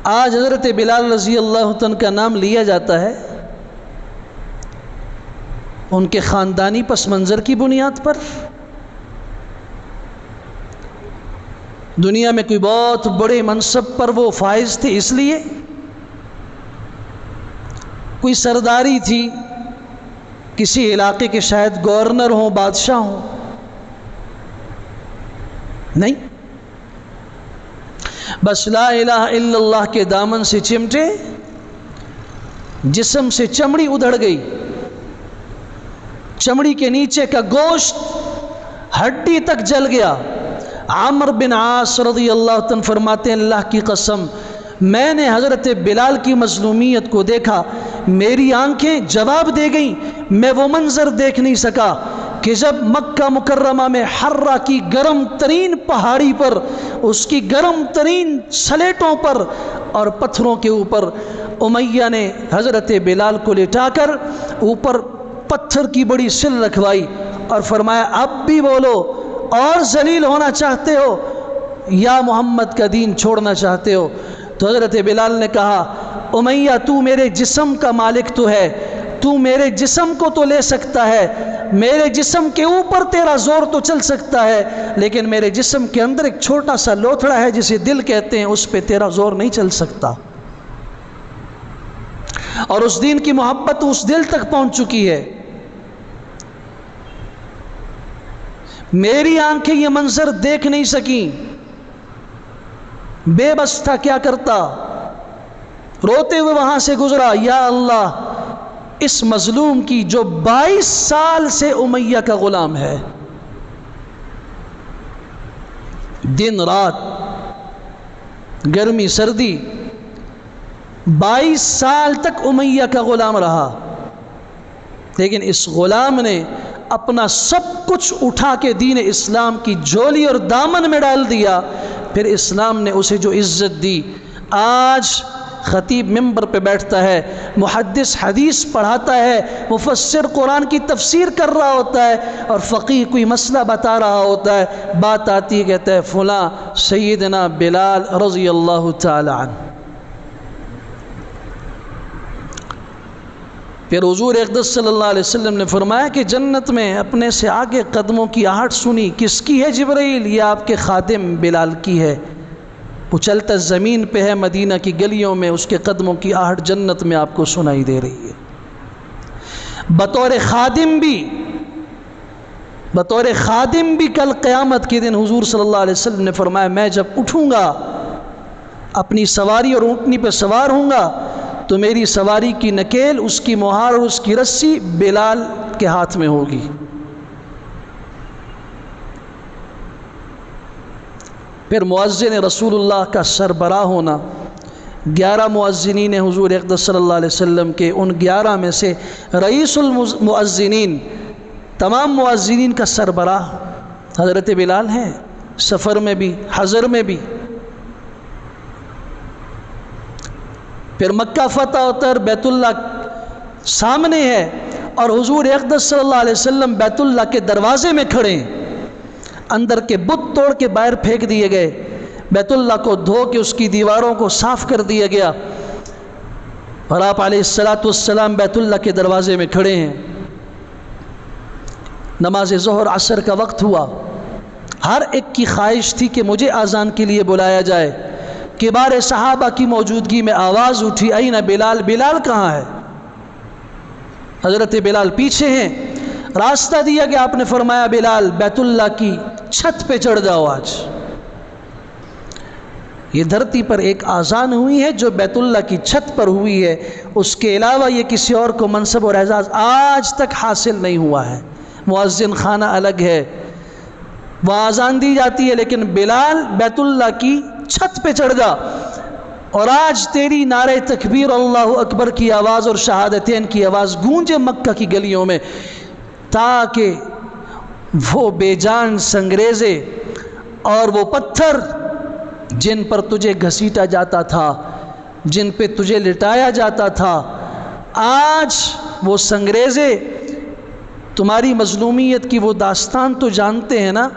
آج حضرت بلال رضی اللہ عنہ کا نام لیا جاتا ہے ان کے خاندانی پس منظر کی بنیاد پر، دنیا میں کوئی بہت بڑے منصب پر وہ فائز تھے اس لیے، کوئی سرداری تھی، کسی علاقے کے شاید گورنر ہوں، بادشاہ ہوں، نہیں، بس لا الہ الا اللہ کے دامن سے چمٹے، جسم سے چمڑی ادھڑ گئی، چمڑی کے نیچے کا گوشت ہڈی تک جل گیا۔ عمرو بن عاص رضی اللہ عنہ فرماتے ہیں اللہ کی قسم میں نے حضرت بلال کی مظلومیت کو دیکھا، میری آنکھیں جواب دے گئیں، میں وہ منظر دیکھ نہیں سکا کہ جب مکہ مکرمہ میں حرہ کی گرم ترین پہاڑی پر، اس کی گرم ترین سلیٹوں پر اور پتھروں کے اوپر امیہ نے حضرت بلال کو لٹا کر اوپر پتھر کی بڑی سل رکھوائی اور فرمایا اب بھی بولو، اور ذلیل ہونا چاہتے ہو یا محمد کا دین چھوڑنا چاہتے ہو؟ تو حضرت بلال نے کہا امیہ تو میرے جسم کا مالک تو ہے، تو میرے جسم کو تو لے سکتا ہے، میرے جسم کے اوپر تیرا زور تو چل سکتا ہے، لیکن میرے جسم کے اندر ایک چھوٹا سا لوتھڑا ہے جسے دل کہتے ہیں، اس پہ تیرا زور نہیں چل سکتا۔ اور اس دین کی محبت اس دل تک پہنچ چکی ہے۔ میری آنکھیں یہ منظر دیکھ نہیں سکیں، بے بس تھا، کیا کرتا، روتے ہوئے وہاں سے گزرا، یا اللہ اس مظلوم کی جو 22 سال سے امیہ کا غلام ہے، دن رات گرمی سردی 22 سال تک امیہ کا غلام رہا، لیکن اس غلام نے اپنا سب کچھ اٹھا کے دین اسلام کی جھولی اور دامن میں ڈال دیا، پھر اسلام نے اسے جو عزت دی۔ آج خطیب ممبر پہ بیٹھتا ہے، محدث حدیث پڑھاتا ہے، مفسر قرآن کی تفسیر کر رہا ہوتا ہے، اور فقیہ کوئی مسئلہ بتا رہا ہوتا ہے، بات آتی ہے کہتا ہے فلاں سیدنا بلال رضی اللہ تعالی عنہ۔ پھر حضور اقدس صلی اللہ علیہ وسلم نے فرمایا کہ جنت میں اپنے سے آگے قدموں کی آہٹ سنی، کس کی ہے جبرائیل؟ یہ آپ کے خادم بلال کی ہے، وہ چلتا زمین پہ ہے مدینہ کی گلیوں میں، اس کے قدموں کی آہٹ جنت میں آپ کو سنائی دے رہی ہے۔ بطور خادم بھی کل قیامت کے دن حضور صلی اللہ علیہ وسلم نے فرمایا میں جب اٹھوں گا اپنی سواری اور اونٹنی پہ سوار ہوں گا تو میری سواری کی نکیل، اس کی مہار اور اس کی رسی بلال کے ہاتھ میں ہوگی۔ پھر مؤذن رسول اللہ کا سربراہ ہونا، 11 مؤذنین حضور اقدس صلی اللہ علیہ وسلم کے، ان 11 میں سے رئیس المؤذنین، تمام مؤذنین کا سربراہ حضرت بلال ہیں، سفر میں بھی حضر میں بھی۔ پھر مکہ فتح ہوتا ہے، بیت اللہ سامنے ہے اور حضور اقدس صلی اللہ علیہ وسلم بیت اللہ کے دروازے میں کھڑے ہیں، اندر کے بت توڑ کے باہر پھینک دیے گئے، بیت اللہ کو دھو کے اس کی دیواروں کو صاف کر دیا گیا، اور آپ علیہ السلام بیت اللہ کے دروازے میں کھڑے ہیں۔ نماز ظہر عصر کا وقت ہوا، ہر ایک کی خواہش تھی کہ مجھے اذان کے لیے بلایا جائے۔ کبار صحابہ کی موجودگی میں آواز اٹھی این بلال، بلال کہاں ہے؟ حضرت بلال پیچھے ہیں، راستہ دیا کہ آپ نے فرمایا بلال بیت اللہ کی چھت پہ چڑھ جاؤ۔ آج یہ دھرتی پر ایک اذان ہوئی ہے جو بیت اللہ کی چھت پر ہوئی ہے، اس کے علاوہ یہ کسی اور کو منصب اور اعزاز آج تک حاصل نہیں ہوا ہے۔ مؤذن خانہ الگ ہے، وہاں اذان دی جاتی ہے، لیکن بلال بیت اللہ کی چھت پہ چڑھ جا، اور آج تیری نعرہ تکبیر اللہ اکبر کی آواز اور شہادتین کی آواز گونجے مکہ کی گلیوں میں، تاکہ وہ بے جان سنگریزے اور وہ پتھر جن پر تجھے گھسیٹا جاتا تھا، جن پہ تجھے لٹایا جاتا تھا، آج وہ سنگریزے تمہاری مظلومیت کی وہ داستان تو جانتے ہیں نا،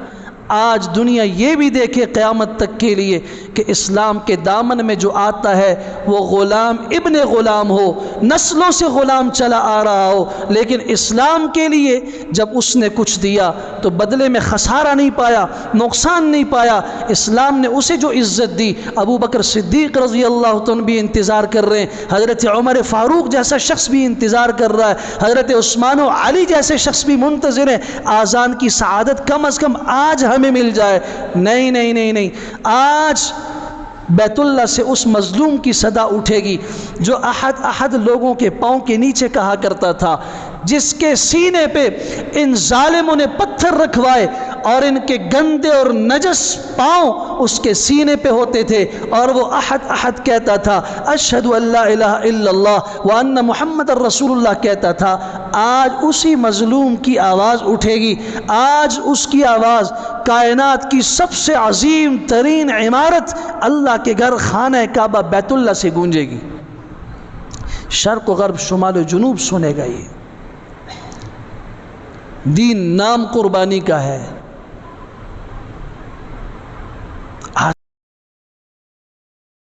آج دنیا یہ بھی دیکھے قیامت تک کے لیے کہ اسلام کے دامن میں جو آتا ہے وہ غلام ابن غلام ہو، نسلوں سے غلام چلا آ رہا ہو، لیکن اسلام کے لیے جب اس نے کچھ دیا تو بدلے میں خسارہ نہیں پایا، نقصان نہیں پایا۔ اسلام نے اسے جو عزت دی، ابو بکر صدیق رضی اللہ عنہ بھی انتظار کر رہے ہیں، حضرت عمر فاروق جیسا شخص بھی انتظار کر رہا ہے، حضرت عثمان و علی جیسے شخص بھی منتظر ہیں۔ آذان کی سعادت کم از کم آج ہمیں مل جائے۔ نہیں نہیں نہیں نہیں، آج بیت اللہ سے اس مظلوم کی صدا اٹھے گی جو احد احد لوگوں کے پاؤں کے نیچے کہا کرتا تھا، جس کے سینے پہ ان ظالموں نے پتھر رکھوائے اور ان کے گندے اور نجس پاؤں اس کے سینے پہ ہوتے تھے، اور وہ احد احد کہتا تھا، اشہد ان لا الہ الا اللہ وان محمد الرسول اللہ کہتا تھا۔ آج اسی مظلوم کی آواز اٹھے گی، آج اس کی آواز کائنات کی سب سے عظیم ترین عمارت اللہ کے گھر خانہ کعبہ بیت اللہ سے گونجے گی۔ شرق و غرب، شمال و جنوب سنے گا۔ یہ دین نام قربانی کا ہے،